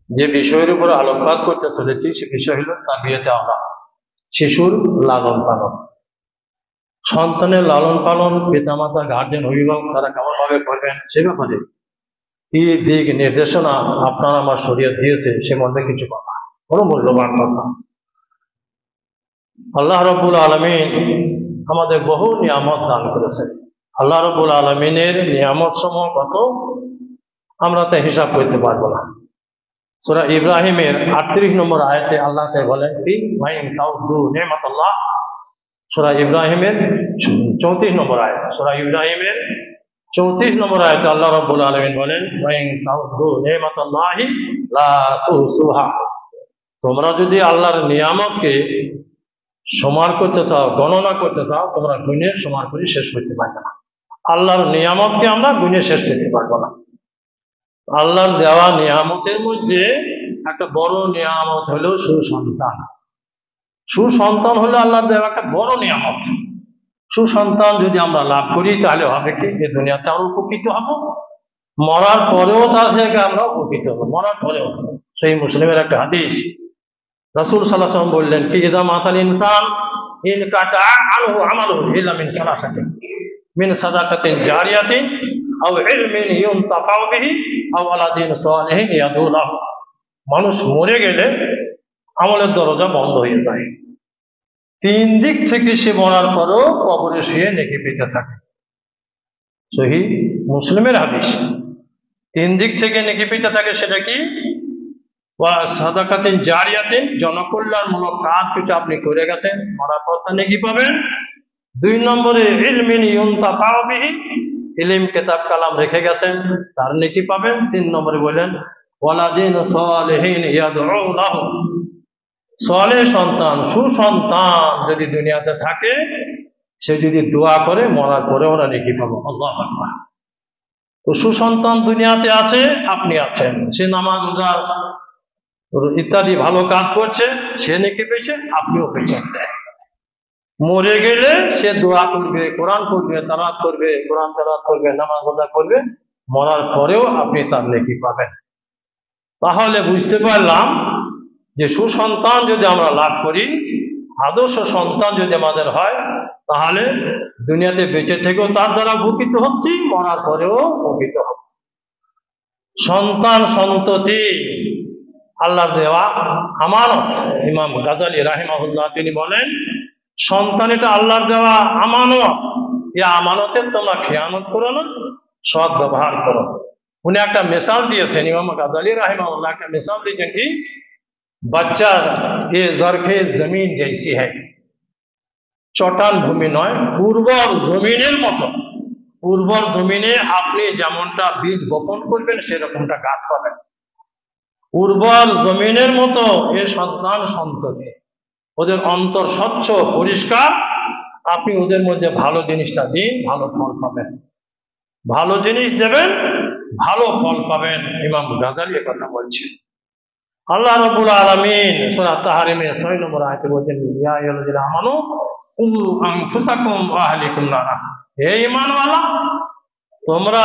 যে বিষয়ের উপর আলোকপাত করতে চলেছি সে বিষয় হলো তারবিয়াতে আওলাদ, শিশুর লালন পালন। সন্তানের লালন পালন পিতামাতা, গার্জেন, অভিভাবক তারা কেমন ভাবে করবেন সে ব্যাপারে কি দিক নির্দেশনা আপনার আমার শরীয়ত দিয়েছে সে মধ্যে কিছু কথা, বড় মূল্যবান কথা। আল্লাহ রাব্বুল আলামিন আমাদের বহু নিয়ামত দান করেছেন। আল্লাহ রাব্বুল আলামিনের নিয়ামত সমূহ কত আমরা তা হিসাব করতে পারবো না। সূরা ইব্রাহিমের 38 নম্বর আয়াতে আল্লাহ তাআলা বলেন কি ওয়াইন তাউদু নি'মাতাল্লাহ, সূরা ইব্রাহিমের 34 নম্বর আয়াত, সূরা ইব্রাহিমের 34 নম্বর আয়াতে আল্লাহ রাব্বুল আলামিন বলেন ওয়াইন তাউদু নি'মাতাল্লাহি লা তুসুহা, তোমরা যদি আল্লাহর নিয়ামতকে সমান করতে চাও, গণনা করতে চাও, তোমরা গুণে সমান করে শেষ করতে পারবে না। আল্লাহর নিয়ামতকে আমরা গুণে শেষ করতে পারবো না। আল্লাহর দেওয়া নিয়ামতের মধ্যে একটা বড় নিয়ামত হলো সুসন্তান। সুসন্তান হলো আল্লাহর দেওয়া একটা বড় নিয়ামত। সুসন্তান যদি আমরা লাভ করি তাহলে হবে কি এই দুনিয়াতে আমরা উপকৃত হব, মরার পরেও তা থেকে আমরা উপকৃত হব। মরার পরেও সেই মুসলিমের একটা হাদিস, রাসূল সাল্লাল্লাহু আলাইহি ওয়াসাল্লাম বললেন কি ইজা মাতাল ইনসান ইন কাতা আনহু আমালু ইল্লা মিন সালাসাতিন মিন সাদাকাতিন জারিয়াতিন আও ইলমিন ইউনতাফাউ বিহি আও ওয়ালাদিন সালিহিন ইয়াদউ লাহু। মানুষ মরে গেলে আমলের দরজা বন্ধ হয়ে যায়, তিন দিক থেকে সে মরার পরও কবরে শুয়ে নেকি পেতে থাকে। সহিহ মুসলিমের হাদিস, তিন দিক থেকে নেকি পেতে থাকে। সেটা কি? ওয়া সাদাকাতিন জারিয়াতিন, জনকল্যাণমূলক কাজ কিছু আপনি করে গেছেন, মরার পর তা নেকি পাবেন। দুই নম্বরে ইলমিন ইউনতাফাউ বিহি, ইলম কিতাব কালাম রেখে গেছেন তার নেকি পাবেন। তিন নম্বরে বলেন ওয়ালাদিন সালিহিন ইয়াদউ লাহু, সালেহ সন্তান, সুসন্তান যদি দুনিয়াতে থাকে সে যদি দোয়া করে মরার পরে ওরা নেকি পাবো। আল্লাহু আকবার। তো সুসন্তান দুনিয়াতে আছে, আপনি আছেন, সে নামাজ রোজা ইত্যাদি ভালো কাজ করছে, সে নেকি পেয়েছে, আপনিও পেয়েছেন। মরে গেলে সে দোয়া করবে, কোরআন পড়বে, তালাওয়াত করবে, কোরআন তালাওয়াত করবে, নামাজ রোজা করবে, মরার পরেও আপনি তার নেকি পাবেন। তাহলে বুঝতে পারলাম যে সুসন্তান যদি আমরা লাভ করি, আদর্শ সন্তান যদি আমাদের হয়, তাহলে দুনিয়াতে বেঁচে থেকেও তার দ্বারা উপকৃত হচ্ছি, মরার পরেও উপকৃত হব। সন্তান সন্ততি আল্লাহ দেওয়া আমানত। ইমাম গাজালি রাহিমাহুল্লাহ তিনি বলেন সন্তান এটা আল্লাহর দেওয়া আমানত, এই আমানতের তোমরা খেয়ানত করো না, সৎ ব্যবহার করো। উনি একটা মিসাল দিয়েছেন, ইমাম গাজালি রাহিমাহুল্লাহ একটা মিসাল দিয়েছেন কি বাচ্চা এ জরখে জমিন জৈসি হ্যায়, চটান ভূমি নয়, উর্বর জমিনের মতো। উর্বর জমিনে আপনি যেমনটা বীজ বপন করবেন সেরকমটা গাছ পাবেন। উর্বর জমিনের মতো এ সন্তান সন্ততি, ওদের অন্তর স্বচ্ছ পরিষ্কার, আপনি ওদের মধ্যে ভালো জিনিসটা দিন, ভালো ফল পাবেন। ভালো জিনিস দেবেন, ভালো ফল পাবেন। ইমাম গাজালি এ কথা বলছেন। আল্লাহ রাব্বুল আলামিন সূরা তাহরিমের 6 নম্বর আয়াতে বলেন ইয়া আইয়ুহাল্লাযীনা আমানু কু আনফুসাকুম ওয়া আহলিকুম নারা, হে ঈমানওয়ালা তোমরা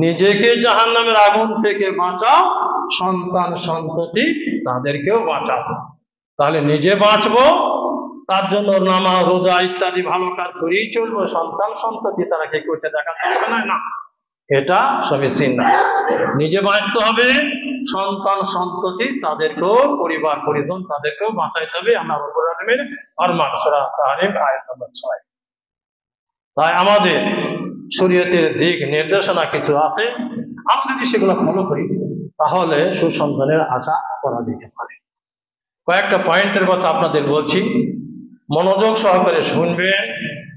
নিজেকে জাহান্নামের আগুন থেকে বাঁচাও, সন্তান সন্ততি তাদেরকেও বাঁচাও। তাহলে নিজে বাঁচবো, তার জন্য নামাজ রোজা ইত্যাদি ভালো কাজ করেই চলবো, সন্তান সন্ততি তারা কি করছে দেখা চলবে না, না, এটা সমীচীন না। নিজে বাঁচতে হবে, সন্তান সন্ততি তাদেরকেও, পরিবার পরিজন তাদেরকেও বাঁচাইতে হবে। আমরা রব্বুল আলামিনের ফরমান সূরা তাহরিম আয়াত নম্বর 6। তাই আমাদের শরীয়তের দিক নির্দেশনা কিছু আছে, আমরা যদি সেগুলো ফলো করি তাহলে সুসন্তানের আশা করা যেতে পারে। কয়েকটা পয়েন্টের কথা আপনাদের বলছি, মনোযোগ সহকারে শুনবেন,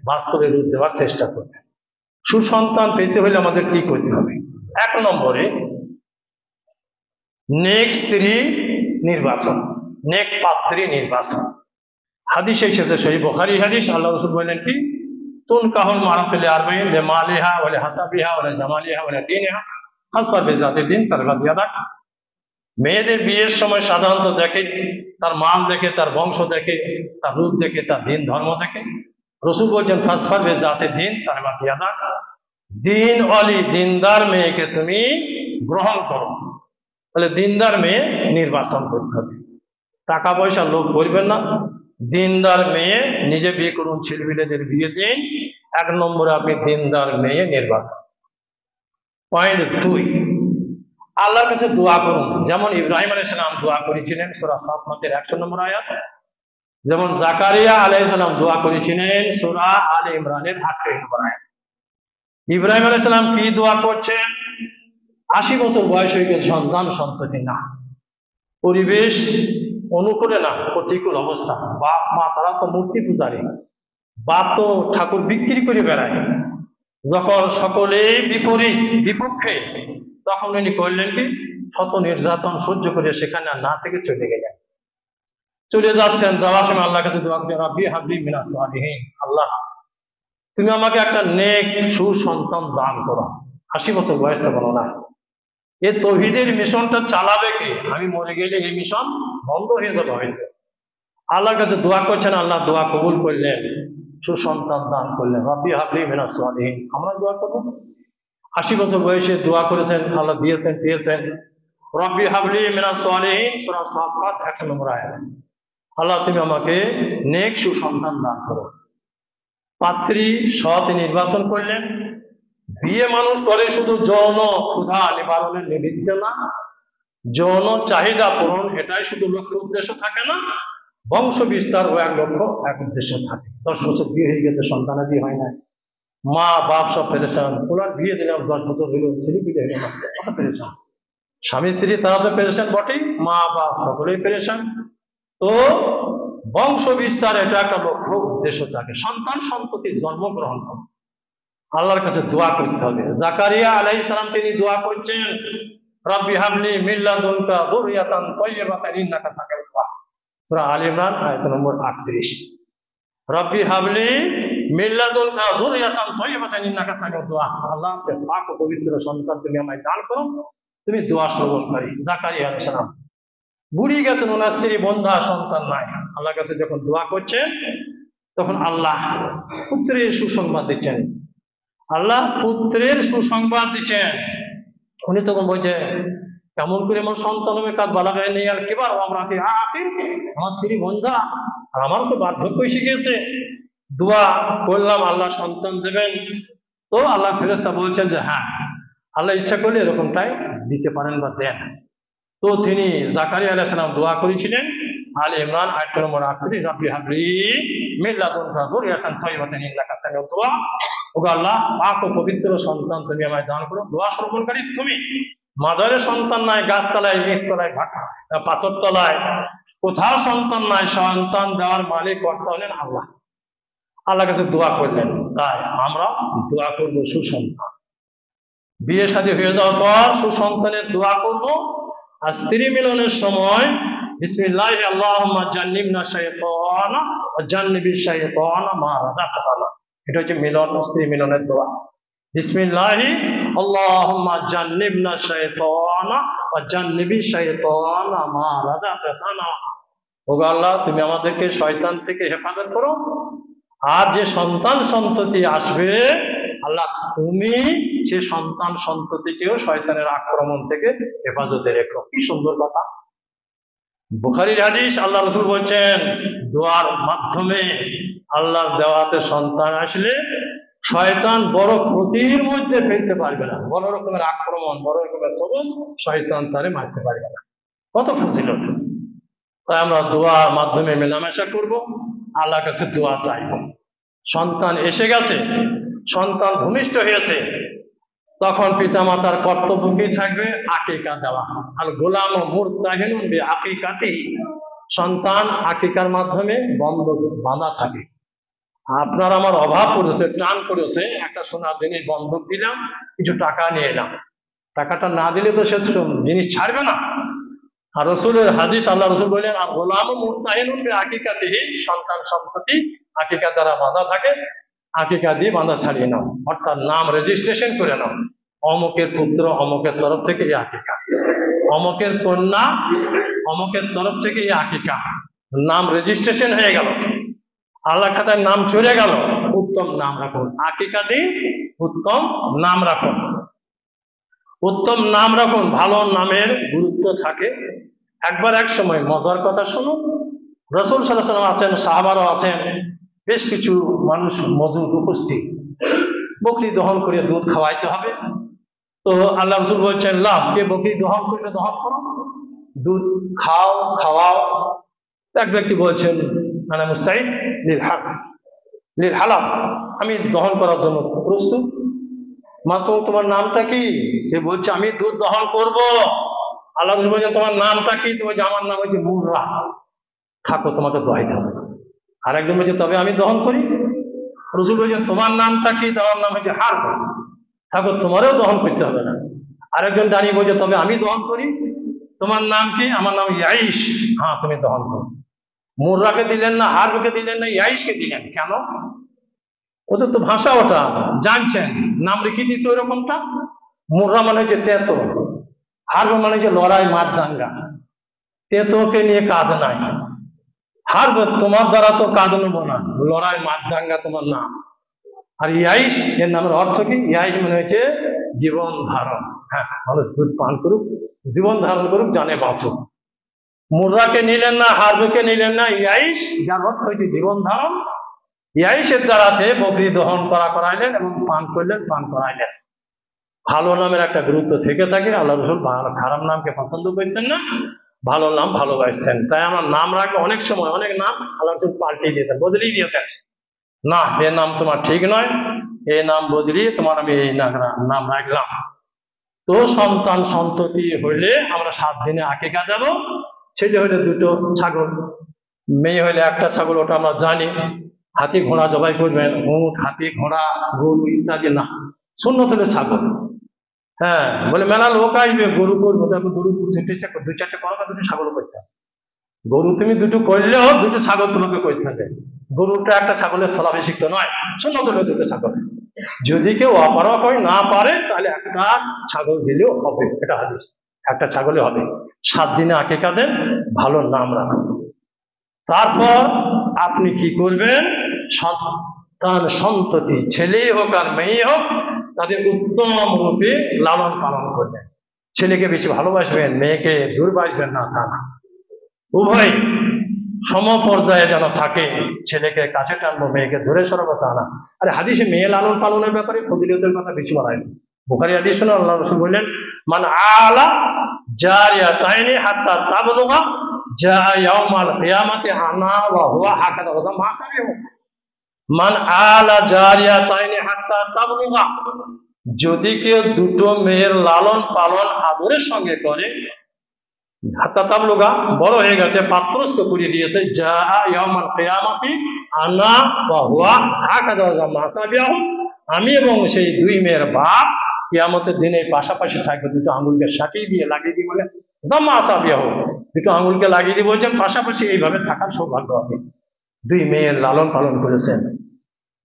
বাস্তবে রূপ দেওয়ার চেষ্টা করবেন। সুসন্তান পেতে হলে আমাদের কি করতে হবে? 1 নম্বরে নেক স্ত্রী নির্বাচন, নেক পাত্রী নির্বাচন। হাদিসে এসেছে সহিহ বুখারী হাদিস, আল্লাহ রাসূল বলেন কি তুনকাহুল মারাতু লিআরবাইন লিমালিহা ওয়া লিহাসাবিহা ওয়া লিজামালিহা ওয়া লিদীনিহা ফাসফার বিযাতিদ দ্বীন তারবাত ইয়াদাক। মেয়েদের বিয়ের সময় সাধারণত দেখে তার মান দেখে, তার বংশ দেখে, তার রূপ দেখে, তার দিন ধর্ম দেখে। রাসূল বলেন ফাসফার বিযাতিদ দ্বীন তারবাত ইয়াদাক, দিন ওয়ালি দিনদার মেয়েকে তুমি গ্রহণ করো, তাহলে দিনদার মেয়ে নির্বাচন করতে হবে। টাকা পয়সা লোভ করবেন না, দিনদার মেয়ে নিজে বিয়ে করুন, ছেলেপিলেদের বিয়ে দিন। 1 নম্বরে আপনি দিনদার মেয়ে নির্বাচন। পয়েন্ট 2, আল্লাহর কাছে দোয়া করুন। যেমন ইব্রাহিম আলাইহিস সালাম দোয়া করেছিলেন সূরা সাফফাতের 100 নম্বর আয়াত, যেমন জাকারিয়া আলাইহিস সালাম দোয়া করেছিলেন সূরা আলে ইমরানের 28 নম্বর আয়াত। ইব্রাহিম আলাইহিস সালাম কি দোয়া করছেন? 80 বছর বয়স হয়ে গেছে, সন্তান সন্ততি না, পরিবেশ অনুকূলে না, প্রতিকূল অবস্থা। বাপ মা তারা তো মূর্তি পূজারী, বাপ তো ঠাকুর বিক্রি করে বেড়ায়। যখন সকলে বিপরীত বিপক্ষে, তখন উনি করলেন কি, শত নির্যাতন সহ্য করে সেখানে না থেকে চলে গেলেন। চলে যাচ্ছেন, যাওয়ার সময় আল্লাহর কাছে দোয়া করেন, রাব্বি হাবলি মিনাস সালিহিন, আল্লাহ তুমি আমাকে একটা নেক সুসন্তান দান করো। 80 বছর বয়স তো বলো না, এই তৌহিদের মিশনটা চালাবে কে? আমি মরে গেলে এই মিশন বন্ধ হয়ে যাবে হয়তো। আল্লাহর কাছে দোয়া করছেন, আল্লাহ দোয়া কবুল করলেন, সুসন্তান দান করলেন, রাব্বি হাবলি মিনাস সালিহিন। আমরা দোয়া করবো, 80 বছর বয়সে দোয়া করেছেন, আল্লাহ দিয়েছেন, পেয়েছেন। রাব্বি হাবলি মিনাস সালিহিন, সূরা সাফফাত 100 নম্বর আয়াত। আল্লাহ তুমি আমাকে নেক সুসন্তান দান করো। পাত্রী সৎ নির্বাচন করলেন। বিয়ে মানুষ করে শুধু যৌন ক্ষুধা নিবারণের নিমিত্তে না, যৌন চাহিদা পূরণ এটাই শুধু লক্ষ্য উদ্দেশ্য থাকে না, বংশ বিস্তার ও এক লক্ষ্য এক উদ্দেশ্য থাকে। 10 বছর বিয়ে হয়ে গেছে, সন্তানাদি হয় না, মা বাপ সব পেরেছেন, ওনার বিয়ে দিলাম 10 বছর হইল, ছেলে বিয়ে হইল না, কত পেরেছেন। স্বামী স্ত্রী তারা তো পেরেছেন বটেই, মা বাপ সকলেই পেরেছেন। তো বংশ বিস্তার এটা একটা লক্ষ্য উদ্দেশ্য থাকে, সন্তান সন্ততির জন্মগ্রহণ করে আল্লাহর কাছে দোয়া করতে হবে। জাকারিয়া আলাইহিস সালাম তিনি দোয়া করছেন, রাব্বি হাবলি মিন লাদুনকা যুররিয়াতান তাইয়্যিবাতান ইন্নাকা সামিউদ দুআ, সূরা আলে ইমরান আয়াত নম্বর 38। রাব্বি হাবলি মিন লাদুনকা যুররিয়াতান তাইয়্যিবাতান ইন্নাকা সামিউদ দুআ, আল্লাহ পাক ও পবিত্র সন্তান তুমি আমায় দান করো, তুমি দোয়া শ্রবণকারী। জাকারিয়া আলাইহিস সালাম বুড়ি গেছেন, ওনার স্ত্রী বন্ধা, সন্তান নাই। আল্লাহর কাছে যখন দোয়া করছেন, তখন আল্লাহ পুত্রের সুসংবাদ দিচ্ছেন। আল্লাহ পুত্রের সুসংবাদ দিচ্ছেন। উনি তখন বলছে, কেমন করে আমার সন্তান হবে? কাজ বালাগায় নেই আর কিবার আমরা আমার স্ত্রী বন্ধা, আর আমার তো বার্ধক্য এসে গিয়েছে। দোয়া করলাম, আল্লাহ সন্তান দেবেন। তো আল্লাহ ফেরেশতা বলছেন যে হ্যাঁ, আল্লাহ ইচ্ছা করলে এরকমটাই দিতে পারেন বা দেন। তো তিনি জাকারিয়া আলাইহিস সালাম দোয়া করেছিলেন আলে ইমরান আয়াত নম্বর 38, রাব্বি হাবলি মিন লাদুনকা যুররিয়াতান তাইয়্যিবাতান ইন্নাকা সামিউদ দুআ, ওগো আল্লাহ পাক ও পবিত্র সন্তান তুমি আমায় দান করো, দোয়া শ্রবণকারী তুমি। মাজারে সন্তান নাই, গাছতলায়, মেঘতলায়, পাথর তলায়, কোথাও সন্তান নাই, সন্তান দেওয়ার মালিক কর্তা হলেন আল্লাহ। আল্লাহর কাছে দোয়া করলেন, তাই আমরা দোয়া করবো সুসন্তান। বিয়ে শাদী হয়ে যাওয়ার পর সুসন্তানের দোয়া করব। আর স্ত্রী মিলনের সময় বিসমিল্লাহি আল্লাহুম্মা জান্নিবনা শাইতানা ওয়া জান্নিবিশ শাইতানা মা রাযাকতানা, এটা হচ্ছে মিলন, স্ত্রী মিলনের দোয়া। বিসমিল্লাহি আল্লাহুম্মা জান্নিবনা শাইতানা ওয়া জান্নিবিশ শাইতানা মা রাযাকতানা, ওগো আল্লাহ তুমি আমাদেরকে শয়তান থেকে হেফাজত করো, আর যে সন্তান সন্ততি আসবে আল্লাহ তুমি সে সন্তান সন্ততিকেও শয়তানের আক্রমণ থেকে হেফাজতে রেখো। কি সুন্দর কথা। বুখারীর হাদিস, আল্লাহ রাসূল বলছেন দোয়ার মাধ্যমে আল্লাহর দেওয়াতে সন্তান আসলে শয়তান বড় ক্ষতির মধ্যে ফেলতে পারবে না, বড় রকমের আক্রমণ, বড় রকমের সবল শয়তান তারে মারতে পারবে না। কত ফজিলত। তাই আমরা দোয়ার মাধ্যমে মেলামেশা করব, আল্লাহর কাছে দোয়া চাইব। সন্তান এসে গেছে, সন্তান ভূমিষ্ঠ হয়েছে, তখন পিতামাতার কর্তব্য কি থাকবে? আকিকা দেওয়া। আর গোলাম মুরতাহিনুন বিআকিকাতিহি, সন্তান আকিকার মাধ্যমে বাঁধা থাকে। আপনার আমার অভাব পড়েছে, টান করেছে, একটা সোনার জিনিস বন্ধক দিলাম, কিছু টাকা নিয়ে এলাম, টাকাটা না দিলে তো সে জিনিস ছাড়বে না। আর রাসূলের হাদিস, আল্লাহ রাসূল বললেন আর গোলাম মুরতাহিনুন বিআকিকাতিহি, সন্তান সন্ততি আকিকা দ্বারা বাঁধা থাকে, আকিকা দিয়ে বাঁধা ছাড়িয়ে নাও, অর্থাৎ নাম রেজিস্ট্রেশন করে নাও, অমুকের পুত্র অমুকের তরফ থেকে এই আকিকা, অমুকের কন্যা অমুকের তরফ থেকে এই আকিকা, নাম রেজিস্ট্রেশন হয়ে গেল, আল্লাহ খাতায় নাম চলে গেল। উত্তম নাম রাখুন, আকিকা দিন, উত্তম নাম রাখুন, উত্তম নাম রাখুন। ভালো নামের গুরুত্ব গুরুত্ব থাকে। একবার এক সময় মজার কথা শুনুন, রাসূল সাল্লাল্লাহু আলাইহি ওয়াসাল্লাম আছেন, সাহাবারাও আছেন, বেশ কিছু মানুষ মজুদ উপস্থিত। বকরি দহন করে দুধ খাওয়াইতে হবে। তো আল্লাহ রাসূল বলছেন, লাভ, কে বকরি দহন করবে দহন করো, দুধ খাও, খাওয়াও। এক ব্যক্তি বলছেন, আনা মুস্তাইদ লিল হক লিল হালাল, আমি দহন করার জন্য প্রস্তুত। মাসুম, তোমার নামটা কি? সে বলছে, আমি দুধ দহন করব। আল্লাহ রাসূল বলছেন, তোমার নামটা কি? তুমি বলছে, আমার নাম হচ্ছে মুররা। থাকো, তোমাকে দোয়াইতে হবে। আর একজন বলছে, তবে আমি দহন করি। রাসূল বলছেন, তোমার নামটা কি? তোমার নাম হচ্ছে হারব। থাকো, তোমারও দহন করতে হবে না। আরেকজন দাঁড়িয়ে বলছে, তবে আমি দহন করি। তোমার নাম কি? আমার নাম ইয়াইশ। হ্যাঁ, তুমি দহন করো। মুররাকে দিলেন না, হারবকে দিলেন না, ইয়াইশকে দিলেন কেন? ওদের তো ভাষা ওটা জানছেন, নাম রেখে দিয়েছে ওই রকমটা। মুররা মানে হচ্ছে তেতো, হারব মানে হচ্ছে লড়াই, মাঠ দাঙ্গা। তেতোকে নিয়ে কাজ নাই। হারব, তোমার দ্বারা তো কাজ নেবো না, লড়াই মাঠ দাঙ্গা তোমার নাম। আর ইয়াইশ, এর নামের অর্থ কি? ইয়াইশ মানে হচ্ছে জীবন ধারণ। হ্যাঁ, মানুষ দুধ পান করুক, জীবন ধারণ করুক, জানে বাঁচুক। মুররাকে নিলেন না, হারবকে নিলেন না, ইয়াইশ, যার অর্থ হচ্ছে জীবন ধারণ। ইয়াইশের দ্বারাতে বকরি দহন করাইলেন এবং পান করলেন, পান করাইলেন। ভালো নামের একটা গুরুত্ব থেকে থাকে। আল্লাহ রাসূল খারাপ নামকে পছন্দ করতেন না, ভালো নাম ভালোবাসতেন। তাই আমার নাম রাখলে অনেক সময় অনেক নাম আল্লাহ রাসূল পাল্টিয়ে দিতেন, বদলিয়ে দিয়েছেন। না, এ নাম তোমার ঠিক নয়, এই নাম বদলিয়ে তোমার আমি এই নাম রাখলাম। তো সন্তান সন্ততি হইলে আমরা 7 দিনে আকিকা দেব। ছেলে হইলে 2টো ছাগল, মেয়ে হইলে 1টা ছাগল, ওটা আমরা জানি। হাতি ঘোড়া জবাই করবেন, উট, হাতি, ঘোড়া, গরু ইত্যাদি না। সুন্নত হলে ছাগল। হ্যাঁ, বলে মেলা লোক আসবে, গরু করবো, তারপর গরু 2-4টে করো, 2টো ছাগল করতে হবে। গরু তুমি 2টো করলেও 2টো ছাগল তোমাকে করতে হবে। গরুটা একটা ছাগলের স্থলাভিষিক্ত নয়, সুন্নত হলে 2টো ছাগল। যদি কেউ অপারক হয়, না পারে, তাহলে 1টা ছাগল দিলেও হবে, এটা হাদিস। 1টা ছাগলে হবে। 7 দিনে আকিকা দেন, ভালো নাম রাখুন। তারপর আপনি কি করবেন? সন্তান সন্ততি, ছেলেই হোক আর মেয়ে হোক, তাদের উত্তম রূপে লালন পালন করবেন। ছেলেকে বেশি ভালোবাসবেন, মেয়েকে দূরবাসবেন না, তা না। উভয় সম পর্যায়ে যেন থাকে। ছেলেকে কাছে টানবো, মেয়েকে দূরে সরাবো, তা না। আরে হাদিসে মেয়ে লালন পালনের ব্যাপারে ফজিলতের কথা বেশি বলা হয়েছে। বুখারী হাদিস শুনে আল্লাহ রাসূল বললেন, মান আলা জারিয়াতাইনি হাত্তা তাবলুগা জা ইয়াউমাল কিয়ামাতি আনা ওয়া হুয়া হাকাদা ওয়া মাসাবিহু। মান আলা জারিয়াতাইনি হাত্তা তাবলুগা, যদি কেউ 2টো মেয়ের লালন পালন আদরের সঙ্গে করে, হাত্তা তাবলুগা, বড় হয়ে গেছে, পাত্রস্থ করিয়ে দিয়েছে, জা ইয়াউমাল কিয়ামাতি আনা ওয়া হুয়া হাকাদা ওয়া মাসাবিহু, আমি এবং সেই 2 মেয়ের বাপ কিয়ামতের দিনে পাশাপাশি থাকবে। 2টো আঙুলকে সাটিয়ে দিয়ে লাগিয়ে দিয়ে বলে জামা আসাবিয়া হোক, 2টো আঙুলকে লাগিয়ে দিয়ে বলছেন পাশাপাশি এইভাবে থাকার সৌভাগ্য হবে। 2 মেয়ের লালন পালন করেছেন,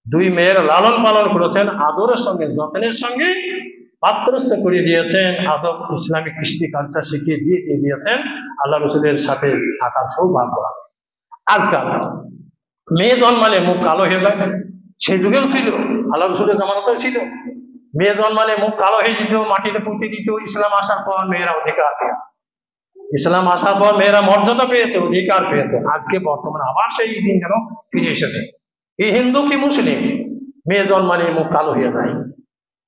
2 মেয়ের লালন পালন করেছেন, আদরের সঙ্গে যত্নের সঙ্গে পাত্রস্থ করে দিয়েছেন, আদব ইসলামিক কৃষ্টি কালচার শিখিয়ে দিয়ে দিয়েছেন। আল্লাহ রাসূলের সাথে থাকার সৌভাগ্য হবে। আজকাল মেয়ে জন্মালে মুখ কালো হয়ে যায়, সেই যুগেও ছিল, আল্লাহ রাসূলের জামানাতেও ছিল। মেয়ে জন্মালে মুখ কালো হয়ে যেত, মাটিতে পুঁতে দিত। ইসলাম আসার পর মেয়েরা অধিকার পেয়েছে, ইসলাম আসার পর মেয়েরা মর্যাদা পেয়েছে, অধিকার পেয়েছে। আজকে বর্তমানে আবার সেই দিন যেন ফিরে এসেছে। এই হিন্দু কি মুসলিম, মেয়ে জন্মালে মুখ কালো হয়ে যায়।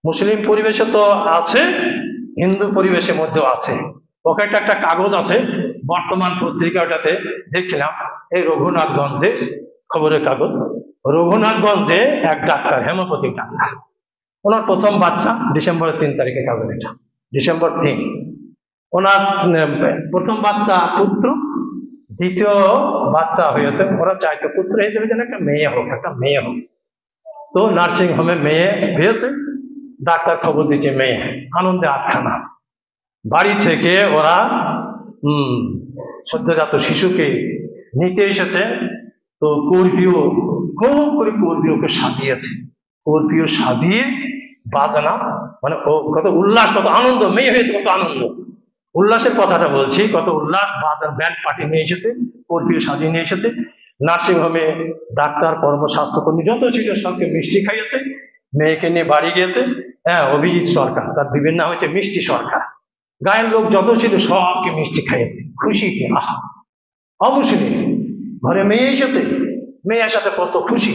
মুসলিম পরিবেশে তো আছে, হিন্দু পরিবেশের মধ্যেও আছে। পকেটে একটা কাগজ আছে, বর্তমান পত্রিকাটাতে দেখছিলাম, এই রঘুনাথগঞ্জে খবরের কাগজ। রঘুনাথগঞ্জে এক ডাক্তার, হেমোপ্যাথিক ডাক্তার, ওনার প্রথম বাচ্চা ডিসেম্বরের 3 তারিখে কাগজ, এটা ডিসেম্বর 3। ওনার প্রথম বাচ্চা পুত্র, দ্বিতীয় বাচ্চা হয়েছে। ওরা চাইতো পুত্র হিসেবে যেন একটা মেয়ে হোক, একটা মেয়ে হোক। তো নার্সিং হোমে মেয়ে হয়েছে, ডাক্তার খবর দিচ্ছে মেয়ে, আনন্দে আটখানা। বাড়ি থেকে ওরা সদ্যজাত শিশুকে নিতে এসেছে। তো কর্পিও, খুব করে কর্পিওকে সাজিয়েছে, কর্পিও সাজিয়ে বাজনা, মানে ও কত উল্লাস, কত আনন্দ, মেয়ে হয়েছে কত আনন্দ, উল্লাসের কথাটা বলছি, কত উল্লাস। বাজার ব্যান্ড পার্টি নিয়ে এসেছে, কর্পিও সাজিয়ে নিয়ে এসেছে। নার্সিং হোমে ডাক্তার, কর্মস্বাস্থ্যকর্মী যত ছিল সবকে মিষ্টি খাইয়েছে, মেয়েকে নিয়ে বাড়ি গিয়েছে। হ্যাঁ, অভিজিৎ সরকার, তার বিভিন্ন নাম হচ্ছে মিষ্টি সরকার। গায়ের লোক যত ছিল সবকে মিষ্টি খাইয়েছে খুশিতে। আহা, অমুসলিম ঘরে মেয়ে এসেছে, মেয়ের সাথে কত খুশি।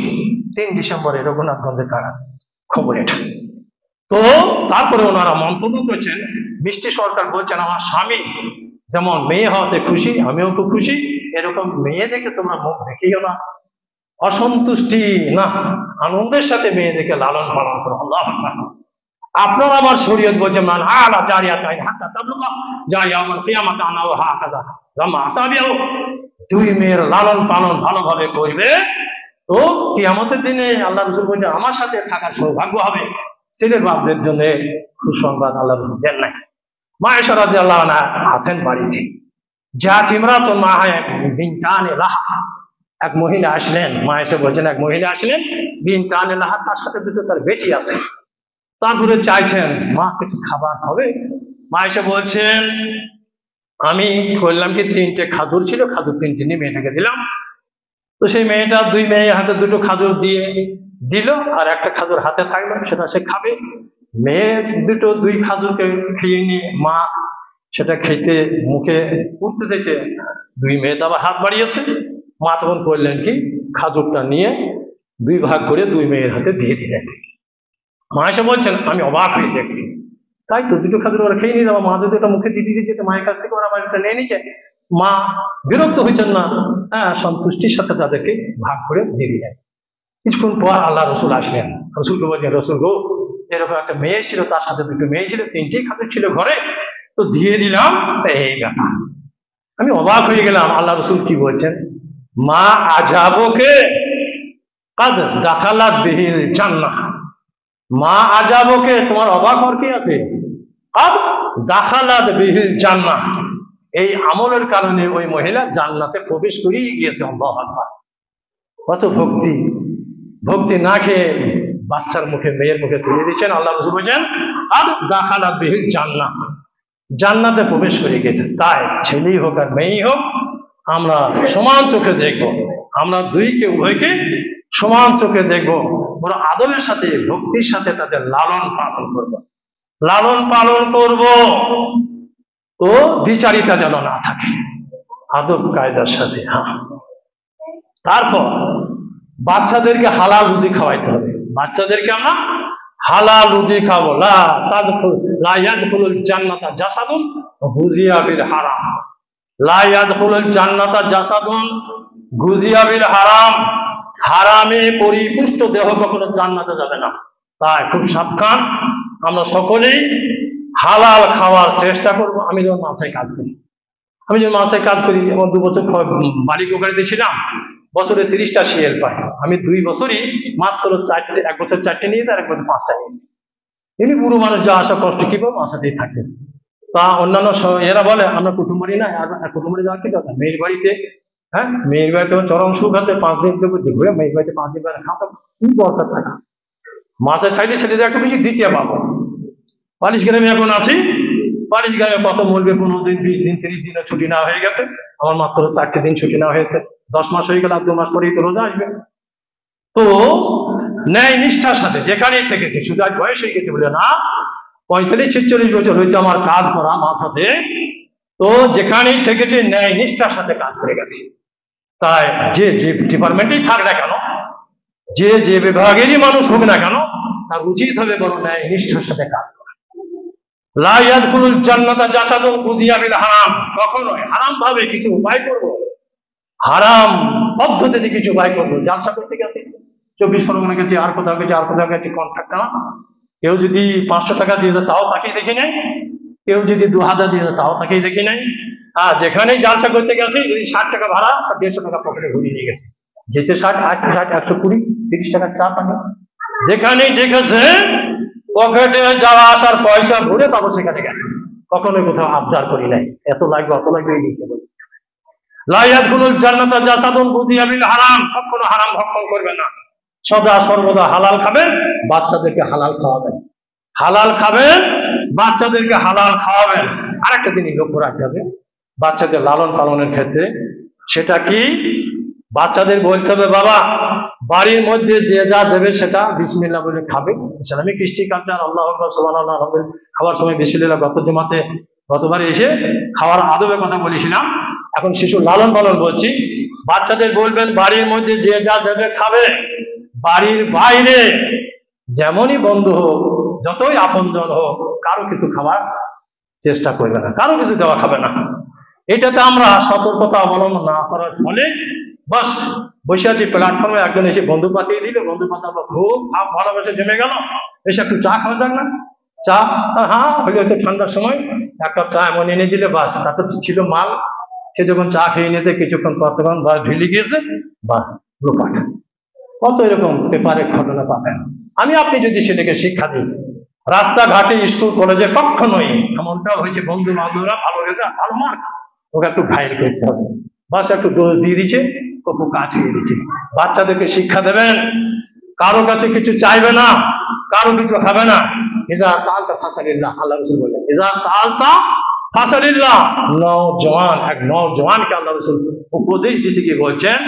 3 ডিসেম্বরে রঘুনাথগঞ্জের কারা খবর এটা। তো তারপরে ওনারা মন্তব্য করছেন, মিষ্টি সরকার বলছেন আমার স্বামী যেমন মেয়ে হওয়াতে খুশি, আমিও খুব খুশি, এরকম মেয়ে দেখে তোমরা মুখ দেখিও না, অসন্তুষ্টি না, আনন্দের সাথে মেয়ে দেখে লালন পালন করো। আল্লাহু আকবার। আপনার আমার শরীয়ত বলছে মান আলা জারিয়াতাইন হাত্তা তাবলুগা যা ইয়াউমুল কিয়ামাতি আনাহু হাকাযা জামা আসাবিহু। 2 মেয়ের লালন পালন ভালোভাবে করবে তো কিয়ামতের দিনে আল্লাহ রাসূল বলেন আমার সাথে থাকার সৌভাগ্য হবে। ছেলের বাপদের জন্য সুসংবাদ আল্লাহ রাসূল দেন নাই। মা আয়েশা রাদিয়াল্লাহু আনহা আছেন বাড়িতে, যা ইমরাতুন মা'হা বিনতানি লাহা, এক মহিলা আসলেন, মা আয়েশা বলছেন এক মহিলা আসলেন, বিনতানি লাহা, তার সাথে দুটো তার বেটি আছে। তারপরে চাইছেন মা কিছু খাবার হবে। মা আয়েশা বলছেন আমি করলাম কি 3টে খাজুর ছিল, খাজুর 3টে নিয়ে মেয়েটাকে দিলাম। তো সেই মেয়েটা 2 মেয়ে হাতে 2টো খাজুর দিয়ে দিল, আর একটা খাজুর হাতে থাকলো, সেটা সে খাবে। মেয়ে 2 খাজুরকে খেয়ে নিয়ে মা সেটা খেতে মুখে উঠতে চেয়েছে, 2 মেয়ে তো আবার হাত বাড়িয়েছে। মা তখন করলেন কি খাজুরটা নিয়ে 2 ভাগ করে 2 মেয়ের হাতে দিয়ে দিলেন। মা এসে বলছেন আমি অবাক হয়ে দেখছি, তাই তো 2টো খাজুর ওরা খেয়ে নিয়ে যাবো, মা যদি ওটা মুখে দিতে যেতে মায়ের কাছ থেকে ওরা আবার এটা নিয়ে নিচ্ছে। মা বিরক্ত হয়েছেন না, সন্তুষ্টির সাথে তাদেরকে ভাগ করে দিয়ে দিলেন। কিছুক্ষণ পর আল্লাহ রসুল আসলেন, রসুলকে বলছেন রসুল গো এরকম একটা মেয়ে ছিল, তার সাথে 2টো মেয়ে ছিল, 3টেই খাজুর ছিল ঘরে, তো দিয়ে দিলাম এই ব্যাপার। আমি অবাক হয়ে গেলাম। আল্লাহ রসুল কি বলছেন, মা আজাবকে কাদ দাখালাত বিহিল জান্নাহ। মা আজাবকে, তোমার অবাক হওয়ার কি আছে, কাদ দাখালাত বিহিল জান্নাহ, এই আমলের কারণে ওই মহিলা জান্নাতে প্রবেশ করেই গিয়েছে। আল্লাহু আকবার। কত ভক্তি, ভক্তি না খেয়ে বাচ্চার মুখে মেয়ের মুখে তুলে দিচ্ছেন। আল্লাহ রাসূল বলেছেন কাদ দাখালাত বিহিল জান্নাহ, জান্নাতে প্রবেশ করে গেছে। তাই ছেলেই হোক আর মেয়েই হোক আমরা সমান চোখে দেখব, আমরা উভয়কে সমান চোখে দেখব, বড় আদবের সাথে ভক্তির সাথে তাদের লালন পালন করব, লালন পালন করব। তো দ্বিচারিতা যেন না থাকে, আদব কায়দার সাথে। হ্যাঁ, তারপর বাচ্চাদেরকে হালাল রুজি খাওয়াইতে হবে। বাচ্চাদেরকে আমরা হালাল রুজি খাবো। লা ইয়াদখুলুল জান্নাতা জাসাদুন গুজিয়া বিল হারাম। লা ইয়াদখুলুল জান্নাতা জাসাদুন গুজিয়া বিল হারাম। হারামে পরিপুষ্ট দেহ কখনো জান্নাতে যাবে না। তাই খুব সাবধান, আমরা সকলেই হালাল খাওয়ার চেষ্টা করব। আমি যখন মাসায় কাজ করি, এবং 2 বছর বাড়ি কোকারে দিয়েছিলাম, বছরে 30টা শিয়াল পাই। আমি 2 বছরই মাত্র 4টে, 1 বছর 4টে নিয়েছি, আর 1 বছর 5টা নিয়েছি। এমনি পুরো মানুষ যা আসা কষ্ট কি পাবো, মাসাতেই থাকে। তা অন্যান্য এরা বলে আমরা কুটুম্বাড়ি নাই, আর কুটুম্বাড়ি যাওয়ার কি দরকার, মেয়ের বাড়িতে। হ্যাঁ, মেয়ের বাড়িতে চরম সুখ আছে, 5 দিন ঘুরে মেয়ের বাড়িতে 5 দিন বেলা খাওয়া, কি দরকার থাকা। মাসে চাইলে ছেলেদের একটু বেশি দ্বিতীয় পাবো। পালিশ গ্রামে এখন আছি, পালিশ গ্রামে কত বলবে 15 দিন 20 দিন 30 দিনের ছুটি না হয়ে গেছে। আমার মাত্র 4টে দিন ছুটি না হয়েছে, 10 মাস হয়ে গেল, আর 2 মাস পরেই তো রোজা আসবে। তো ন্যায় নিষ্ঠার সাথে যেখানেই থেকেছে, শুধু আজ বয়স হয়ে গেছে বলে না, 45-46 বছর হয়েছে আমার কাজ করা মাসাতে, তো যেখানেই থেকেছে ন্যায় নিষ্ঠার সাথে কাজ করে গেছে। তাই যে ডিপার্টমেন্টেই থাক না কেন, যে বিভাগেরই মানুষ হোক না কেন, তার উচিত হবে বড় ন্যায় নিষ্ঠার সাথে কাজ করা। লা ইয়াদখুলুল জান্নাতা জাসাদুন গুজিয়া বিল হারাম। কখনোই হারাম ভাবে কিছু উপায় করব, হারাম পদ্ধতিতে কিছু উপায় করবো। জালসা করতে গেছে, 24 পরগনা গেছে, আর কোথাও গেছে, কন্ট্রাক্ট না, কেউ যদি 500 টাকা দিয়ে যায় তাও তাকেই দেখি নাই, কেউ যদি 2000 দিয়ে যায় তাও তাকেই দেখি নাই। আর যেখানেই জালসা করতে গেছে, যদি 60 টাকা ভাড়া, 150 টাকা পকেটে ঘুরিয়ে নিয়ে গেছে। যেতে 60, আসতে 60, 120, 30 টাকার চা পানি। যেখানেই দেখেছে পকেটে যাওয়া আসার পয়সা ভরে, তারপর সেখানে গেছে। কখনোই কোথাও আবদার করি নাই, এত লাগবে অত লাগবে এই দিতে বলি। লা ইয়াদখুলুল জান্নাতা জাসাদুন গুজিয়া বিল হারাম। কখনো হারাম ভক্ষণ করবেন না, সদা সর্বদা হালাল খাবেন, বাচ্চাদেরকে হালাল খাওয়াবেন। হালাল খাবেন, বাচ্চাদেরকে হালাল খাওয়াবেন। আরেকটা জিনিস লক্ষ্য রাখতে হবে বাচ্চাদের লালন পালনের ক্ষেত্রে, সেটা কি, বাচ্চাদের বলতে হবে বাবা বাড়ির মধ্যে যে যা দেবে সেটা বিসমিল্লাহ বলে খাবে। ইসলামিক কৃষ্টি কালচার, আল্লাহু আকবার, সুবহানাল্লাহ, আলহামদুলিল্লাহ, খাবার সময় বিসমিল্লাহ, গত জুমাতে গতবার এসে খাওয়ার আদবের কথা বলেছিলাম, এখন শিশু লালন পালন বলছি। বাচ্চাদের বলবেন বাড়ির মধ্যে যে যা দেবে খাবে, বাড়ির বাইরে যেমনই বন্ধু হোক, যতই আপনজন হোক, কারো কিছু খাওয়ার চেষ্টা করবে না, কারো কিছু দেওয়া খাবে না। এটাতে আমরা সতর্কতা অবলম্বন না করার ফলে বাস বসে আছি প্ল্যাটফর্মে, একজন এসে বন্ধু পাতিয়ে দিল, বন্ধু পাতা খুব ভালোবাসে জমে গেল, এসে একটু চা খাওয়া যাক না, চা হ্যাঁ হলে হয়তো ঠান্ডার সময় এক কাপ চা এমন এনে দিলে বাস, তারপর ছিল মাল। সে যখন চা খেয়ে নিতে কিছুক্ষণ পর তখন বা ঢিলে গিয়েছে বা লোপাট। কত এরকম পেপারে ঘটনা পাবেন। আপনি যদি ছেলেকে শিক্ষা দিই, রাস্তাঘাটে স্কুল কলেজে কখনোই এমনটাও হয়েছে বন্ধু বান্ধবরা ভালো রেজাল্ট ভালো মার্ক, ওকে একটু ঘায়ল করতে হবে, বাস একটু ডোজ দিয়ে দিচ্ছে, কপু কাজ হয়ে দিচ্ছে। বাচ্চাদেরকে শিক্ষা দেবেন, কারো কাছে কিছু চাইবে না, কারো কিছু খাবে না। ইজা সালতা ফাসালিল্লাহ, আল্লাহ রাসূল বলেন ইজা সালতা ফাসালিল্লাহ। এক নওজওয়ানকে আল্লাহ রাসূল উপদেশ দিতে গিয়ে বলছেন,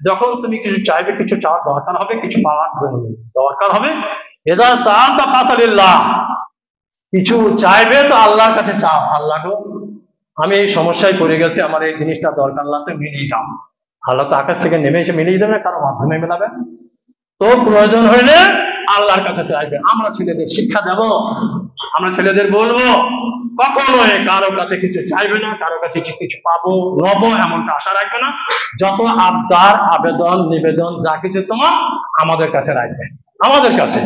যখন তুমি কিছু চাইবে, কিছু চাওয়ার দরকার হবে, কিছু পাওয়ার দরকার হবে, ইজা সালতা ফাসালিল্লাহ, কিছু চাইবে তো আল্লাহর কাছে চাও, আল্লাহ গো আমি এই সমস্যায় পড়ে গেছি, আমার এই জিনিসটা দরকার, আল্লাহ তো মিলিয়ে দাও। আল্লাহ তো আকাশ থেকে নেমে এসে মিলিয়ে দেবে, কারো মাধ্যমে মেলাবে। তো প্রয়োজন হইলে আল্লাহর কাছে চাইবে। আমরা ছেলেদের শিক্ষা দেব, আমরা ছেলেদের বলবো কখনোই কারো কাছে কিছু চাইবে না, কারো কাছে কিছু পাবো নবো এমনটা আশা রাখবে না। যত আবদার আবেদন নিবেদন যা কিছু তোমার আমাদের কাছে রাখবে, আমাদের কাছে,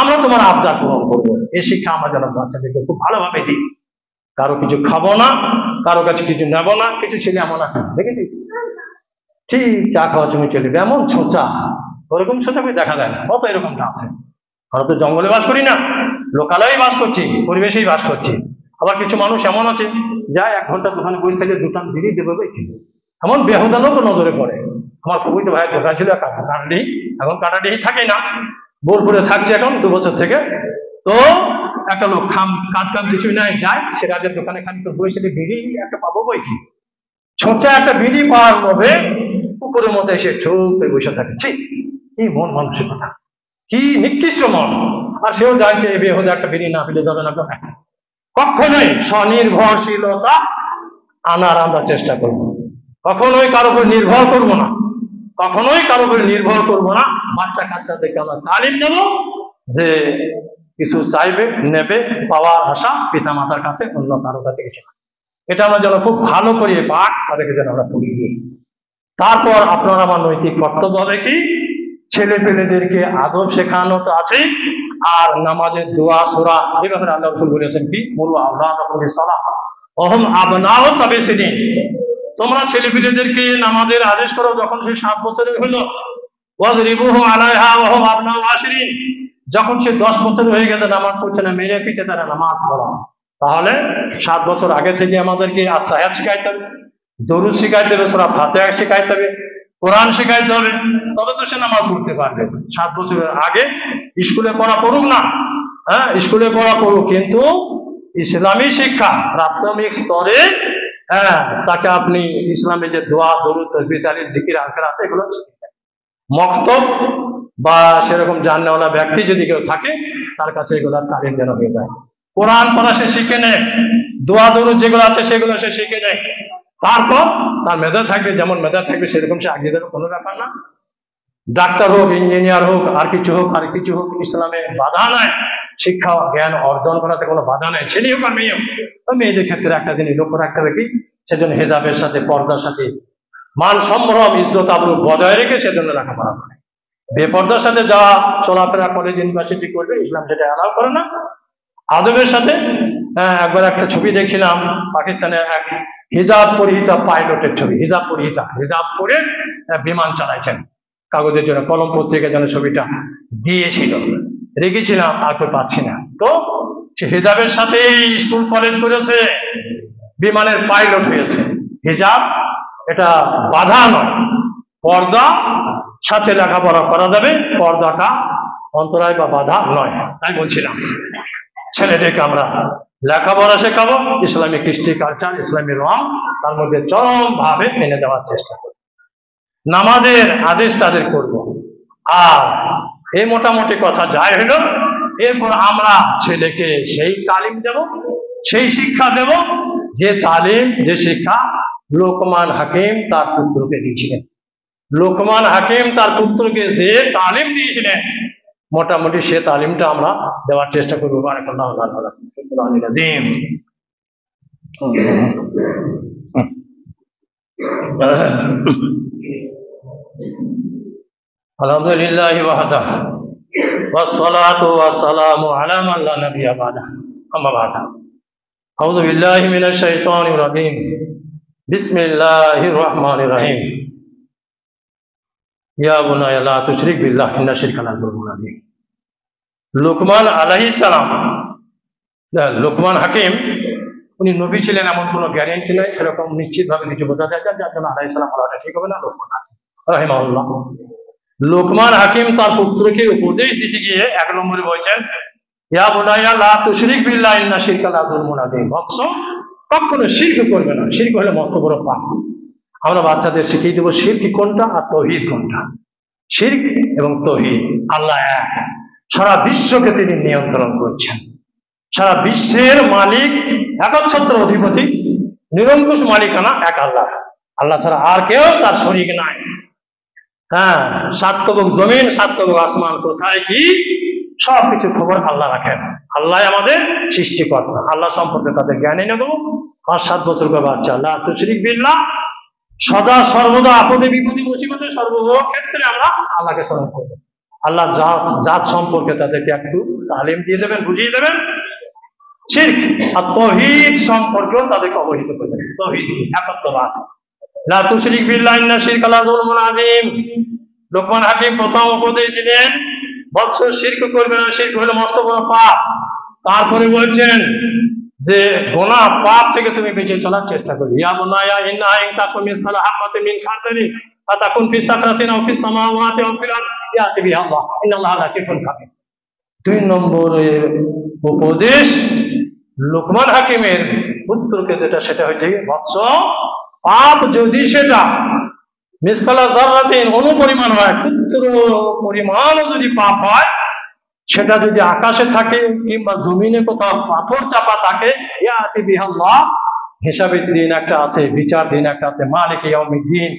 আমরা তোমার আবদার পূরণ করবো। এই শিক্ষা আমরা যেন বাচ্চাদেরকে খুব ভালোভাবে দিই। কারো কিছু খাবো না, কারো কাছে কিছু নেবো না। কিছু ছেলে এমন আছে দেখেছি, ঠিক চা খাওয়ার জন্য চলে এমন ছোঁচা, ওরকম ছোঁচা দেখা যায় না, কত এরকমটা আছে। আমরা তো জঙ্গলে বাস করি না, লোকালয়েই বাস করছি, পরিবেশেই বাস করছি। আবার কিছু মানুষ এমন আছে যায় 1 ঘন্টা দোকানে বসে থেকে দুটান দিনই দেবে, এমন বেহুদা লোক নজরে পড়ে। আমার খুবই তো ভাইয়ের দোকান ছিল কাটাডি, এখন কাটাডি থাকে না, বোলপুরে থাকছে এখন 2 বছর থেকে। তো একটা লোক কাজ কাম কিছুই নাই, যায় সে রাজের দোকানে খানিক বসে বিড়ি একটা পাবো বই কি, ছোঁচা একটা বিড়ি পাওয়ার লোভে পুকুরের মধ্যে এসে ঠুক করে বসে থাকছে। কি মন মানসিকতা, কি নিকৃষ্ট মন। আর সেও জানছে এ বেহুদা একটা বিড়ি না পেলে যাবে না। কখনোই স্বনির্ভরশীলতা আনার আমরা চেষ্টা করব, কখনোই কারো উপর নির্ভর করব না, কখনোই কারো উপর নির্ভর করব না। বাচ্চা কাচ্চাদেরকে আমরা তালিম দেব যে কিছু চাইবে নেবে, পাওয়ার আশা পিতা মাতার কাছে, অন্য কারো কাছে কিছু না। এটা আমরা যেন খুব ভালো করে পাঠ তাদেরকে যেন আমরা পড়িয়ে দিই। তারপর আপনার আমার নৈতিক কর্তব্য হবে কি, ছেলে পেলেদেরকে আদব শেখানো তো আছেই, আর নামাজের দোয়া সূরা এই ব্যাপারে আল্লাহ রাসূল বলেছেন কি, মুরু আওলাদাকুম বিসসালাহ ওহুম আবনাউ সাবঈ সিনিন, তোমরা ছেলে পেলেদেরকে নামাজের আদেশ করো যখন সে 7 বছরের হলো, ওয়াজরিবুহুম আলাইহা ওয়া হুম আবনাউ আশরিন, যখন সে 10 বছর হয়ে গেছে নামাজ পড়ছে না, মেরে পিঠে তারা নামাজ পড়া। তাহলে 7 বছর আগে থেকে আমাদেরকে আত্তাহিয়াত শিখাইতে হবে, দরুদ শিখাইতে হবে, সূরা ফাতিহা শিখাইতে হবে, কোরআন শিখাইতে হবে, তবে তো সে নামাজ পড়তে পারবে। 7 বছরের আগে স্কুলে পড়া পড়ুক না, হ্যাঁ স্কুলে পড়া পড়ুক, কিন্তু ইসলামী শিক্ষা প্রাথমিক স্তরে, হ্যাঁ তাকে আপনি ইসলামে যে দোয়া দরুদ তাসবিহ তাহলিল জিকির আজকার আছে এগুলো মক্তব বা সেরকম জাননেওয়ালা ব্যক্তি যদি কেউ থাকে তার কাছে এগুলো তালিম যেন হয়ে যায়। কোরআন পড়া সে শিখে নেয়, দোয়া দরুদ যেগুলো আছে সেগুলো সে শিখে নেয়, তারপর তার মেধা থাকবে, যেমন মেধা থাকবে সেরকম সে আগিয়ে যাবে, কোনো ব্যাপার না। ডাক্তার হোক, ইঞ্জিনিয়ার হোক, আর কিছু হোক, ইসলামে বাধা নাই, শিক্ষা জ্ঞান অর্জন করাতে কোনো বাধা নাই, ছেলে হোক আর মেয়ে হোক। মেয়েদের ক্ষেত্রে একটা জিনিস লক্ষ্য রাখতে হবে কি, সেজন্য হেজাবের সাথে পর্দার সাথে মান সম্ভ্রম ইজ্জত আবরু বজায় রেখে সেজন্য লেখাপড়া করে। বেপর্দার সাথে যাওয়া চলাফেরা কলেজ ইউনিভার্সিটি করবে, ইসলাম সেটা অ্যালাউ করে না। আদবের সাথে, একবার একটা ছবি দেখছিলাম, পাকিস্তানের এক হিজাব পরিহিতা পাইলটের ছবি, হিজাব পরে বিমান চালাইছেন, কাগজের জন্য কলম পত্রিকা যেন ছবিটা দিয়েছিল, রেখেছিলাম, তারপর পাচ্ছি না। তো সে হিজাবের সাথে স্কুল কলেজ করেছে, বিমানের পাইলট হয়েছে। হিজাব এটা বাধা নয়, পর্দা সাথে লেখাপড়া করা যাবে, পর্দাটা অন্তরায় বা বাধা নয়। তাই বলছিলাম ছেলেদেরকে আমরা লেখাপড়া শেখাবো, ইসলামিক কৃষ্টি কালচার, ইসলামী রং তার মধ্যে চরম ভাবে এনে দেওয়ার চেষ্টা করব, নামাজের আদেশ তাদের করব। আর এই মোটামুটি কথা যাই হলো, এরপর আমরা ছেলেকে সেই তালিম দেব, সেই শিক্ষা দেব যে তালিম, যে শিক্ষা লোকমান হাকিম তার পুত্রকে দিয়েছিলেন। লোকমান হাকিম তার পুত্রকে যে তালিম দিয়েছিলেন, মোটামুটি সে তালিমটা আমরা দেওয়ার চেষ্টা করবো। আলহামদুলিল্লাহি ওয়াহদাহ ওয়াসসালাতু ওয়াসসালামু আলা মান লা নাবিয়্যা বা'দাহ, আম্মা বা'দ। আউযু বিল্লাহি মিনাশ শাইতানির রাজীম। বিসমিল্লাহির রহমানির রহিম। ইয়া বুনাইয়া লা তুশরিক বিল্লাহ ইন্না শিরকা লা যুলমুন আযীম। লোকমান আলাইহিস সালাম, লোকমান হাকিম, উনি নবী ছিলেন এমন কোনো গ্যারেন্টি নাই, সেরকম নিশ্চিতভাবে কিছু বোঝা যায় যার জন্য আলাইহিস সালাম বলাটা ঠিক হবে না। লোকমান হাকিম রাহিমাহুল্লাহ, লোকমান হাকিম তার পুত্রকে উপদেশ দিতে গিয়ে 1 নম্বরে বলছেন, ইয়া বুনাইয়া লা তুশরিক বিল্লাহ ইন্না শিরকা লা যুলমুন আযীম। বৎস, কখনো শিরক করবে না, শিরক হলে মস্ত বড় পাপ। আমরা বাচ্চাদের শিখিয়ে দেবো শিরক কোনটা আর তৌহিদ কোনটা। শিরক এবং তৌহিদ, আল্লাহ এক, সারা বিশ্বকে তিনি নিয়ন্ত্রণ করছেন। সারা বিশ্বের মালিক, একচ্ছত্র অধিপতি, নিরঙ্কুশ মালিকানা এক আল্লাহ। আল্লাহ ছাড়া আর কেউ তার শরীক নাই। হ্যাঁ, 7 তবক জমিন, 7 তবক আসমান, কোথায় কি সবকিছু খবর আল্লাহ রাখেন। আল্লাহ আমাদের সৃষ্টিকর্তা। আল্লাহ সম্পর্কে তাদের জ্ঞান এনে দেবো। 5-7 বছর করে বাচ্চা, লা তুশরিক বিল্লাহ, সদা সর্বদা আপদে বিপদে মুসিবতে সর্বক্ষেত্রে আমরা আল্লাহকে স্মরণ করব। আল্লাহ জাত সম্পর্কে তাদেরকে একটু তালিম দিয়ে দেবেন, বুঝিয়ে দেবেন। শিরক আর তৌহিদ সম্পর্কেও তাদেরকে অবহিত করবেন। তৌহিদ কি? একত্ববাদ। লা তুশরিক বিল্লাহ ইন্না শিরকা লা যুলমুন আযীম। লোকমান হাকিম প্রথম উপদেশ দিলেন, বৎস শিরক করবে না, শিরক হলো মস্ত বড় পাপ। তারপরে বলছেন যে গুনাহ পাপ থেকে তুমি বেঁচে চলার চেষ্টা করবে। ইয়া বুনাইয়া ইন্নাহা ইন তাকুন মিসকালা হাববাতিন মিন খারদালিন ফাতাকুন ফি সাকরাতিন আও ফিস সামাওয়াতি আও ফিল আরদি ইয়াতি বিহা আল্লাহ ইন্নাল্লাহা লাতীফুন খাবীর। 2 নম্বরের উপদেশ লোকমান হাকিমের পুত্রকে যেটা, সেটা হচ্ছে বৎস, পাপ যদি সেটা মিসকালা যাররাতিন অনুপরিমাণ হয়, ক্ষুদ্র পরিমাণও যদি পাপ হয়, সেটা যদি আকাশে থাকে কিংবা জমিনে কোথাও পাথর চাপা থাকে, ইয়াতি বিহা আল্লাহ, হিসাবের দিন একটা আছে, বিচার দিন একটা আছে, মালিক ইয়াউমিদ্দিন।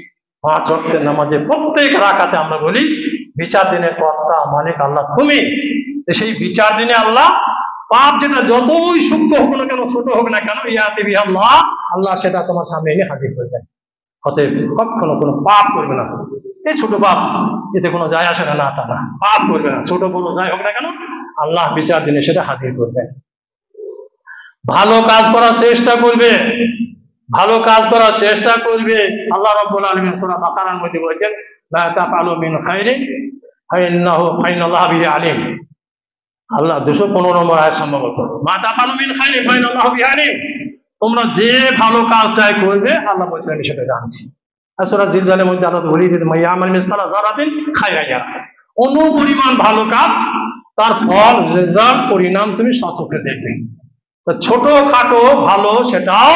5 ওয়াক্তের নামাজে প্রত্যেক রাকাতে আমরা বলি বিচার দিনের কর্তা মালিক আল্লাহ তুমি। সেই বিচার দিনে আল্লাহ পাপ যেটা যতই সূক্ষ্ম হোক না কেন, ছোট হোক না কেন, ইয়াতি বিহা আল্লাহ, আল্লাহ সেটা তোমার সামনে এনে হাজির করবেন। অতএব কখনো কোনো পাপ করবে না। এই ছোট পাপ, এতে কোনো যায় আসে না, তা না, পাপ করবে না, ছোট বড় যাই হোক না কেন, আল্লাহ বিচার দিনে সেটা হাজির করবেন। ভালো কাজ করার চেষ্টা করবে, ভালো কাজ করার চেষ্টা করবে। আল্লাহ রাব্বুল আলামিন সূরা বাকারার মধ্যে বলেছেন, লা তাফআলু মিন খাইরিন ফাইন্নাল্লাহা বিহি আলিম। আল্লাহ 215 নম্বর আয়াত সম্ভবত, মা তাফআলু মিন খাইরিন ফাইন্নাল্লাহা বিহি আলিম। তোমরা যে ভালো কাজটাই করবে আল্লাহ বলেছেন আমি সেটা জানছি। আর সূরা জিলজালের মধ্যে আল্লাহ বলি যে মাইয়ামাল মিসকালা যারাতিন খায়রান ইয়ারা, অনুপরিমাণ ভালো কাজ, তার ফল রেজাল্ট পরিণাম তুমি সচক্ষে দেখবে। ছোট খাটো ভালো সেটাও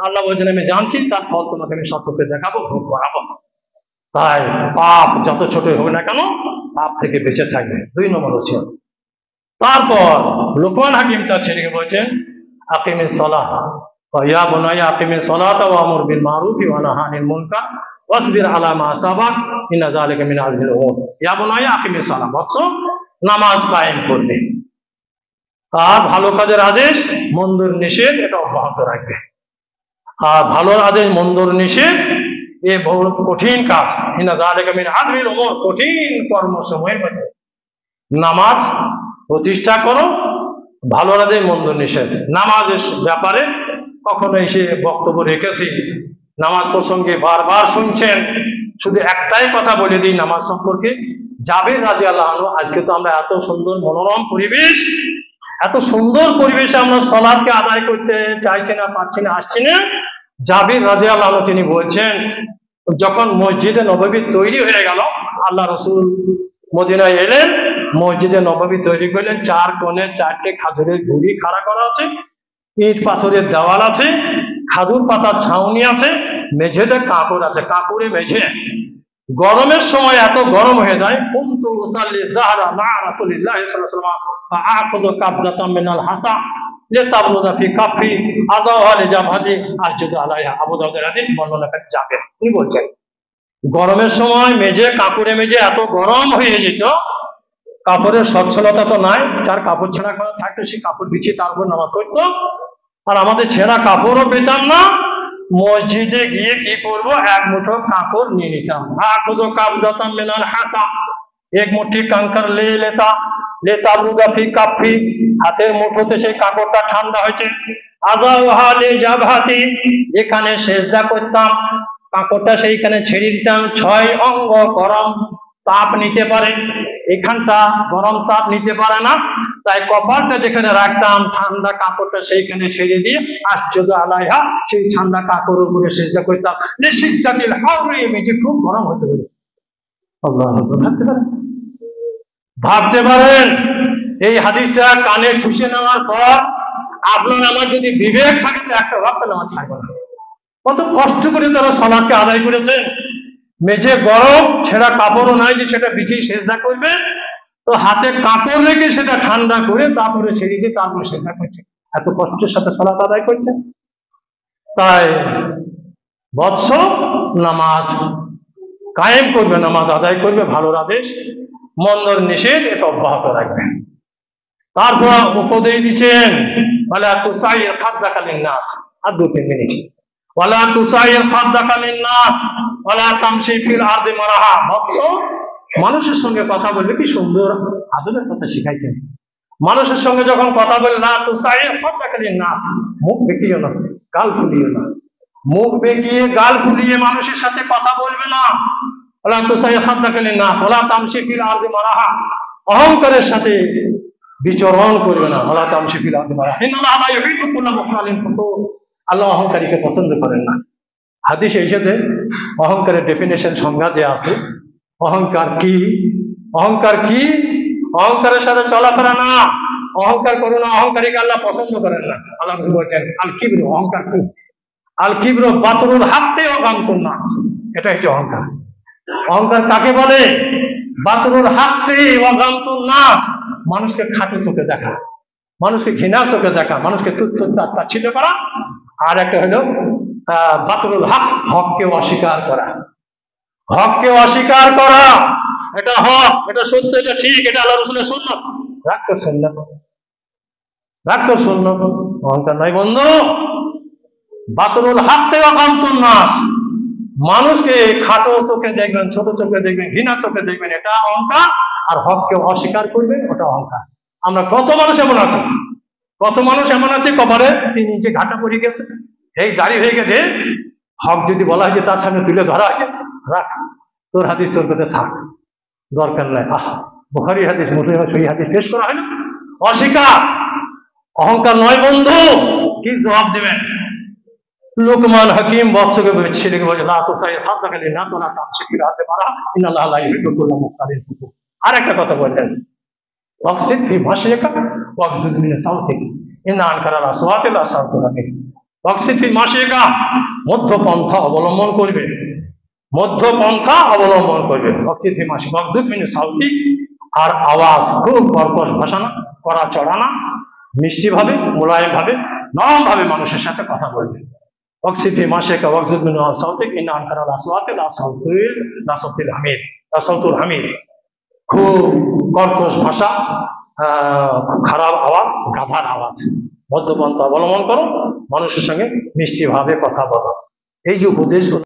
আল্লাহ বলছেন আমি জানছি, তার ফল তোমাকে আমি সচক্ষে দেখাবো, ভোগ করাবো। তাই পাপ যত ছোট হোক না কেন, পাপ থেকে বেঁচে থাকবে। 2 নম্বর ওসিয়ত। তারপর লোকমান হাকিম তার ছেলেকে বলছেন, আকিমিস সালাহ, ইয়া বুনাইয়া আকিমিস সালাতা ওয়া আমুর বিল মারুফি ওয়া নাহি আনিল মুনকার ওয়াসবির আলা মা সাবাক ইন্না যালিকা মিন আযমিল উমুর। ইয়া বুনাইয়া আকিমিস সালাহ, বৎস নামাজ কায়েম করবে, আর ভালো কাজের আদেশ মন্দর নিষেধ এটা অব্যাহত রাখবে। আর ভালোর আদেশ মন্দর নিষেধ এ বহু কঠিন কাজ, ইন্না যালিকা মিন আযমিল উমুর, কঠিন কর্মসমূহের মধ্যে নামাজ প্রতিষ্ঠা করো। ভালো আদেশ মন্দর নিষেধ। নামাজের ব্যাপারে কখনো এসে বক্তব্য রেখেছি, নামাজ প্রসঙ্গে বারবার শুনছেন, শুধু একটাই কথা বলে দিই নামাজ সম্পর্কে। জাবের রাদিয়াল্লাহু আনহু, আজকে তো আমরা এত সুন্দর মনোরম পরিবেশ, এত সুন্দর পরিবেশে আমরা সালাতকে আদায় করতে চাইছি না, পারছি না, আসছি না। জাবের রাদিয়াল্লাহু আনহু তিনি বলছেন, যখন মসজিদে নববী তৈরি হয়ে গেল, আল্লাহ রাসূল মদিনায় এলেন, মসজিদে নববী তৈরি করলেন, 4 কোণে 4টে খাজুরের গুড়ি খাড়া করা আছে, ইট পাথরের দেওয়াল আছে, খাজুর পাতার ছাউনি আছে, মেঝেতে কাপড় আছে, কাপড়ে মেঝে। গরমের সময় এত গরম হয়ে যায়, কুনতু উসাল্লি যাহরা মা রাসূলিল্লাহি সাল্লাল্লাহু আলাইহি ওয়াসাল্লাম ফাআখুযু কাবজাতাম মিনাল হাসা যে তাবলুদা ফি কাফি আদাওয়া লিজাবহাতি আসজুদু আলাইহা। আবু দাউদের হাদিস, বর্ণনাকারী জাবের। তিনি বলছেন গরমের সময় মেঝে, কাপড়ে মেঝে এত গরম হয়ে যেত, কাপড়ের সচ্ছলতা তো নাই, যার কাপড় ছেঁড়া করা থাকতো সে কাপড় বিছিয়ে তার উপর নামাজ পড়তো। আর আমাদের ছেঁড়া কাপড়ও পেতাম না, মসজিদে গিয়ে কি করবো, এক মুঠো কাপড় নিয়ে নিতাম। আখুযু কাবযাতাম মিনাল হাসা, এক মুঠি কাঙ্কর লেতা লিতাবলুগা ফি কাফি, হাতের মুঠোতে সেই কাপড়টা ঠান্ডা হয়েছে। আযাওহা লিজাবহাতি, যেখানে সেজদা করতাম কাপড়টা সেইখানে ছেড়ে দিতাম। 6 অঙ্গ গরম তাপ নিতে পারে, এখানটা গরম তাপ নিতে পারে না, তাই কপালটা যেখানে রাখতাম ঠান্ডা কাপড়টা সেইখানে ছেড়ে দিয়ে আসজুদু আলাইহা, সেই ঠান্ডা কাপড়ের উপরে সেজদা করতাম। লিশিদ্দাতিল হাররি, মেঝে খুব গরম হতে পারে। আল্লাহু আকবার। ভাবতে পারেন এই হাদিসটা কানে ঠুসে নেওয়ার পর আপনার আমার যদি বিবেক থাকে তো একটা ওয়াক্ত নামাজ ছাড়বে না। কত কষ্ট করে তারা সালাতকে আদায় করেছেন, মেঝে গরম, ছেঁড়া কাপড়ও নাই যে সেটা বিছিয়ে সেজদা করবে, তো হাতে কাপড় রেখে সেটা ঠান্ডা করে তারপরে ছেড়ে দিয়ে তারপরে সেজদা করছে। এত কষ্টের সাথে সালাত আদায় করছে। তাই বৎস নামাজ কায়েম করবে, নামাজ আদায় করবে, ভালোর আদেশ মন্দর নিষেধ এটা অব্যাহত রাখবে। তারপর উপদেশ দিচ্ছেন ওয়ালা তুসাইর খাদ্দাকা লিন্নাস, আর 2-3 মিনিট, ওয়ালা তুসাইর খাদ্দাকা লিন্নাস ওয়ালা তামশি ফিল আরদি মারাহা। বৎস মানুষের সঙ্গে কথা বলবে, কি সুন্দর আদবের কথা শিখাইছেন। মানুষের সঙ্গে যখন কথা বলে, লা তুসাইর খাদ্দাকা লিন্নাস, মুখ বেঁকিয়ে না, গাল ফুলিয়ে না, মুখ বেঁকিয়ে গাল ফুলিয়ে মানুষের সাথে কথা বলবে না। ওয়ালা তুসাইর খাদ্দাকা লিন্নাস ওয়ালা তামশি ফিল আরদি মারাহা, অহংকারের সাথে বিচরণ করবে না। ওয়ালা তামশি ফিল আরদি মারাহা, ইন্নাল্লাহা লা ইউহিব্বু কুল্লা মুখতালিন ফখুর, আল্লাহ অহংকারীকে পছন্দ করেন না। হাদিসে এসেছে অহংকারের ডেফিনেশন, সংজ্ঞা দেয়া আছে। অহংকার কি? অহংকার কি? অহংকারের সাথে চলাফেরা না, অহংকার করো না, অহংকারীকে আল্লাহ পছন্দ করেন না। আল্লাহ বলছেন আল কিবরু, অহংকার কি? আল কিবরু বাতরুল হাক্কি ওয়া গামতুন নাস, এটা হচ্ছে অহংকার। অহংকার কাকে বলে? বাতরুল হাক্কি ওয়া গামতুন নাস, মানুষকে খাটো চোখে দেখা, মানুষকে ঘৃণা চোখে দেখা, মানুষকে তুচ্ছ তাচ্ছিল্য করা। আর একটা হলো বাতরুল হক, হককে অস্বীকার করা, হককে অস্বীকার করা। এটা হক, এটা সত্য, এটা ঠিক, এটা আল্লাহ রাসূলের সুন্নাত, রাখ তোর সুন্নাত, রাখ তোর সুন্নাত। অহংকার নাই বন্ধু। বাতরুল হাক্কি ওয়া গামতুন নাস, মানুষকে খাটো চোখে দেখবেন, ছোট চোখে দেখবেন, ঘৃণা চোখে দেখবেন, এটা অহংকার। আর হককে অস্বীকার করবেন, ওটা অহংকার। আমরা কত মানুষ এমন আছে, কত মানুষ এমন আছে কপালে তিনি নিচে ঘাটা পড়ে গেছে, এই দাড়ি হয়ে গেছে, হক যদি বলা হয় যে তার সামনে তুলে ধরা হয়েছে, রাখ তোর হাদিস তোর কাছে থাক, দরকার নাই। বুখারী হাদিস, মুসলিম সহিহ হাদিস পেশ করা হয় না, অস্বীকার। অহংকার নয় বন্ধু। কি জবাব দেবেন? লোকমান হাকিম বৎসকে ছেলেকে বলে লা তুসাইর খাদ্দাকা লিন্নাস ওয়া লা তামশি ফিল আরদি মারাহা ইন্নাল্লাহা লা ইউহিব্বু কুল্লা মুখতালিন ফখুর। আর একটা কথা বললেন, ওয়াকসিদ ফি মাশিকা ওয়াগযিজ মিন সাওতিক ইন্না আনকারাল আসওয়াতি লা সাওতুল হামির। ওয়াকসিদ ফি মাশিকা, মধ্যপন্থা অবলম্বন করবে, মধ্যপন্থা অবলম্বন করবে। ওয়াকসিদ ফি মাশিকা ওয়াগযিজ মিন সাওতিক, আর আওয়াজ খুব কর্কশ ভাষা না, কড়া চড়া না, মিষ্টি ভাবে, মোলায়েম ভাবে, নরম ভাবে মানুষের সাথে কথা বলবে। ওয়াকসিদ ফি মাশিকা ওয়াগযিজ মিন সাওতিক ইন্না আনকারাল আসওয়াতি লা সাওতুল হামির, লা সাওতুল হামির। খুব কর্কশ ভাষা, খারাপ আওয়াজ, গাধার আওয়াজ। মধ্যপন্থা অবলম্বন করো, মানুষের সঙ্গে মিষ্টি ভাবে কথা বলো। এই যে উপদেশ